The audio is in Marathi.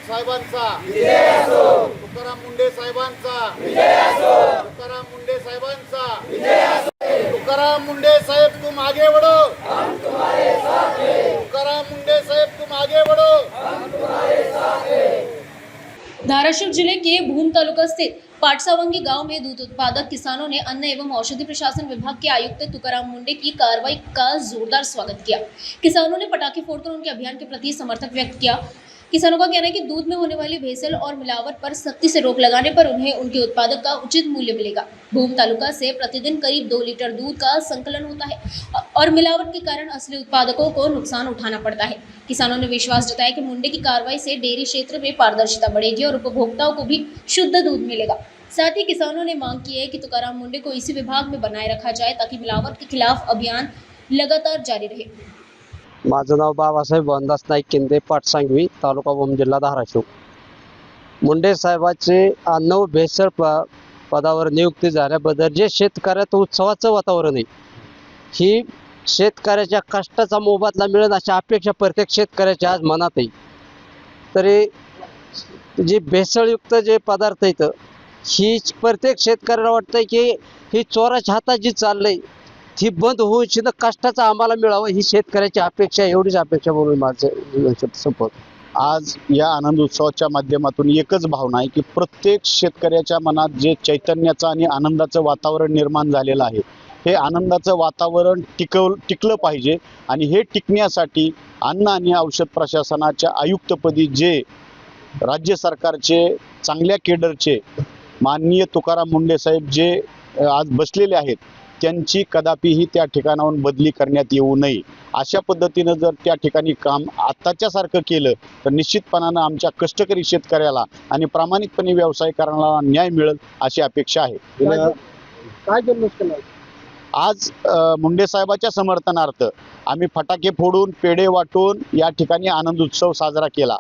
साहेबांचा तुकाराम मुंडे साहेबांचा तुकाराम मुंडे साहेबांचा तुकाराम मुंडे साहेब तुम आगे बढ़ो, तुकाराम मुंडे साहेब तुम आगे बढ़ो। धाराशिव जिले के भूम तालुका स्थित पाटसावंगी गांव में दूध उत्पादक किसानों ने अन्न एवं औषधि प्रशासन विभाग के आयुक्त तुकाराम मुंडे की कार्रवाई का जोरदार स्वागत किया। किसानों ने पटाखे फोड़कर उनके अभियान के प्रति समर्थन व्यक्त किया। किसानों का कहना है कि दूध में होने वाली भेसळ और मिलावट पर सख्ती से रोक लगाने पर उन्हें उनके उत्पादक का उचित मूल्य मिलेगा। भूम तालुका से प्रतिदिन करीब 2 लीटर दूध का संकलन होता है और मिलावट के कारण असली उत्पादकों को नुकसान उठाना पड़ता है। किसानों ने विश्वास जताया कि मुंडे की कार्रवाई से डेयरी क्षेत्र में पारदर्शिता बढ़ेगी और उपभोक्ताओं को भी शुद्ध दूध मिलेगा। साथ ही किसानों ने मांग की है कि तुकाराम मुंडे को इसी विभाग में बनाए रखा जाए ताकि मिलावट के खिलाफ अभियान लगातार जारी रहे। माझं नाव बाबासाहेब वनदास नाईक केंद्रे, पाटसांगवी, तालुका भूम, जिल्हा धाराशिव। मुंडे साहेबांचे अन्न व भेसळ पदावर नियुक्ती झाल्याबद्दल जे शेतकऱ्याचं उत्सवाचं वातावरण आहे, ही शेतकऱ्याच्या कष्टाचा मोबदला मिळेल अशी अपेक्षा प्रत्येक शेतकऱ्याच्या आज मनात आहे। तरी जी भेसळयुक्त जे पदार्थ आहेत, ही प्रत्येक शेतकऱ्याला वाटतंय की ही चोराच्या हातात जी चाललंय ती बंद होऊन शिल्लक कष्टाचा आम्हाला मिळावं ही शेतकऱ्याची अपेक्षा, एवढीच अपेक्षा म्हणून माझं संपत। आज या आनंद उत्सवाच्या माध्यमातून एकच भावना आहे की प्रत्येक शेतकऱ्याच्या मनात जे चैतन्याचं आणि आनंदाचं वातावरण निर्माण झालेलं आहे, हे आनंदाचं वातावरण टिकलं पाहिजे। आणि हे टिकण्यासाठी अन्न आणि औषध प्रशासनाच्या आयुक्तपदी जे राज्य सरकारचे चांगल्या केडरचे माननीय तुकाराम मुंडे साहेब जे आज बसलेले आहेत, त्यांची कदापिही त्या ठिकाणाहून बदली करण्यात येऊ नये। अशा पद्धतीनं जर त्या ठिकाणी काम आत्ताच्या सारखं केलं तर निश्चितपणानं आमच्या कष्टकरी शेतकऱ्याला आणि प्रामाणिकपणे व्यवसाय करणाऱ्याला न्याय मिळेल अशी अपेक्षा आहे। काय जल्लोष केला आज मुंडे साहेबाच्या समर्थनार्थ आम्ही फटाके फोडून पेढे वाटून या ठिकाणी आनंद उत्सव साजरा केला।